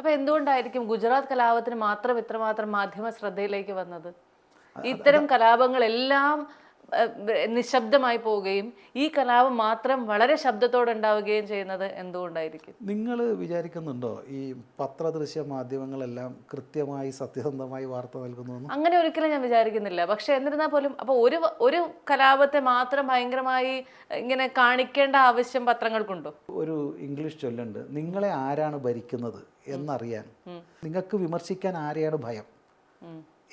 അപ്പൊ എന്തുകൊണ്ടായിരിക്കും ഗുജറാത്ത് കലാപത്തിന് മാത്രം ഇത്രമാത്രം മാധ്യമ ശ്രദ്ധയിലേക്ക് വന്നത്? ഇത്തരം കലാപങ്ങളെല്ലാം നിശബ്ദമായി പോവുകയും ഈ കലാപം മാത്രം വളരെ ശബ്ദത്തോടെ ഉണ്ടാവുകയും ചെയ്യുന്നത് എന്തുകൊണ്ടായിരിക്കും? നിങ്ങൾ വിചാരിക്കുന്നുണ്ടോ ഈ പത്രദൃശ്യ മാധ്യമങ്ങളെല്ലാം കൃത്യമായി സത്യസന്ധമായി വാർത്ത നൽകുന്നു? അങ്ങനെ ഒരിക്കലും ഞാൻ വിചാരിക്കുന്നില്ല. പക്ഷെ എന്നിരുന്നാൽ പോലും അപ്പോൾ ഒരു കലാപത്തെ മാത്രം ഭയങ്കരമായി ഇങ്ങനെ കാണിക്കേണ്ട ആവശ്യം പത്രങ്ങൾക്കുണ്ടോ? ഒരു ഇംഗ്ലീഷ് ചൊല്ലുണ്ട്, നിങ്ങളെ ആരാണ് ഭരിക്കുന്നത് എന്നറിയാൻ നിങ്ങൾക്ക് വിമർശിക്കാൻ ആരെയാണ് ഭയം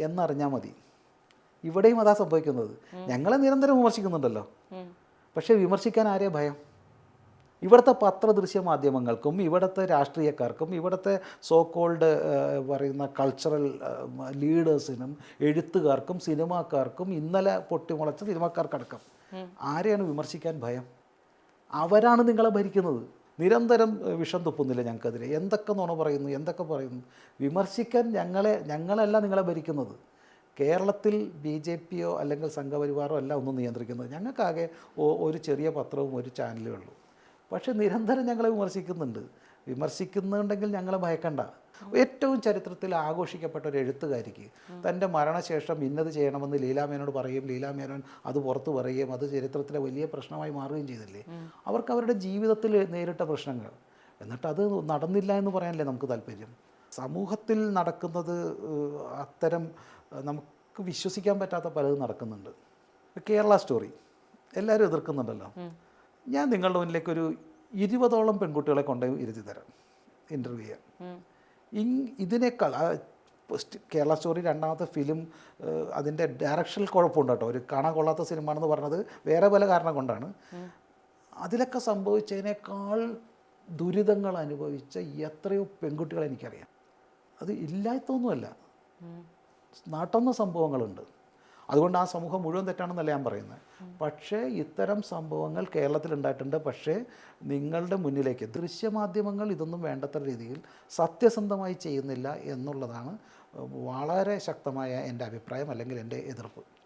എന്നറിഞ്ഞാൽ മതി. ഇവിടെയും അതാ സംഭവിക്കുന്നത്. ഞങ്ങളെ നിരന്തരം വിമർശിക്കുന്നുണ്ടല്ലോ, പക്ഷേ വിമർശിക്കാൻ ആരെയാ ഭയം? ഇവിടുത്തെ പത്രദൃശ്യ മാധ്യമങ്ങൾക്കും ഇവിടുത്തെ രാഷ്ട്രീയക്കാർക്കും ഇവിടുത്തെ സോ കോൾഡ് പറയുന്ന കൾച്ചറൽ ലീഡേഴ്സിനും എഴുത്തുകാർക്കും സിനിമാക്കാർക്കും ഇന്നലെ പൊട്ടിമുളച്ച സിനിമാക്കാർക്കടക്കം ആരെയാണ് വിമർശിക്കാൻ ഭയം? അവരാണ് നിങ്ങളെ ഭരിക്കുന്നത്. നിരന്തരം വിഷം തുപ്പുന്നില്ല ഞങ്ങൾക്കെതിരെ, എന്തൊക്കെ നുണ പറയുന്നു, എന്തൊക്കെ പറയുന്നു. വിമർശിക്കാൻ ഞങ്ങളല്ല നിങ്ങളെ ഭരിക്കുന്നത്. കേരളത്തിൽ BJP-യോ അല്ലെങ്കിൽ സംഘപരിവാറോ അല്ല ഒന്നും നിയന്ത്രിക്കുന്നത്. ഞങ്ങൾക്കാകെ ഒരു ചെറിയ പത്രവും ഒരു ചാനലേ ഉള്ളൂ. പക്ഷേ നിരന്തരം ഞങ്ങളെ വിമർശിക്കുന്നുണ്ടെങ്കിൽ ഞങ്ങളെ ഭയക്കണ്ട. ഏറ്റവും ചരിത്രത്തിൽ ആഘോഷിക്കപ്പെട്ട ഒരു എഴുത്തുകാരിക്ക് തൻ്റെ മരണശേഷം ഇന്നത് ചെയ്യണമെന്ന് ലീലാമേനോട് പറയുകയും ലീലാമേനോൻ അത് പുറത്ത് പറയുകയും അത് ചരിത്രത്തിലെ വലിയ പ്രശ്നമായി മാറുകയും ചെയ്തില്ലേ? അവർക്ക് അവരുടെ ജീവിതത്തിൽ നേരിട്ട പ്രശ്നങ്ങൾ, എന്നിട്ട് അത് നടന്നില്ല എന്ന് പറയാനല്ലേ നമുക്ക് താല്പര്യം? സമൂഹത്തിൽ നടക്കുന്നത് അത്തരം നമുക്ക് വിശ്വസിക്കാൻ പറ്റാത്ത പലതും നടക്കുന്നുണ്ട്. കേരള സ്റ്റോറി എല്ലാവരും എതിർക്കുന്നുണ്ടല്ലോ. ഞാൻ നിങ്ങളുടെ മുന്നിലേക്ക് ഒരു 20ഓളം പെൺകുട്ടികളെ കൊണ്ടുപോയി ഇരുത്തി തരാം ഇൻ്റർവ്യൂ ചെയ്യാൻ. ഇതിനേക്കാൾ കേരള സ്റ്റോറി രണ്ടാമത്തെ ഫിലിം അതിൻ്റെ ഡയറക്ഷനിൽ കുഴപ്പമുണ്ട് കേട്ടോ. ഒരു കാണാൻ കൊള്ളാത്ത സിനിമ ആണെന്ന് പറഞ്ഞത് വേറെ പല കാരണം കൊണ്ടാണ്. അതിലൊക്കെ സംഭവിച്ചതിനേക്കാൾ ദുരിതങ്ങൾ അനുഭവിച്ച എത്രയോ പെൺകുട്ടികളെ എനിക്കറിയാം. അത് ഇല്ലാത്തൊന്നുമല്ല, നടന്ന സംഭവങ്ങളുണ്ട്. അതുകൊണ്ട് ആ സമൂഹം മുഴുവൻ തെറ്റാണെന്നല്ല ഞാൻ പറയുന്നത്. പക്ഷേ ഇത്തരം സംഭവങ്ങൾ കേരളത്തിലുണ്ടായിട്ടുണ്ട്. പക്ഷേ നിങ്ങളുടെ മുന്നിലേക്ക് ദൃശ്യമാധ്യമങ്ങൾ ഇതൊന്നും വേണ്ടത്ര രീതിയിൽ സത്യസന്ധമായി ചെയ്യുന്നില്ല എന്നുള്ളതാണ് വളരെ ശക്തമായ എൻ്റെ അഭിപ്രായം, അല്ലെങ്കിൽ എൻ്റെ എതിർപ്പ്.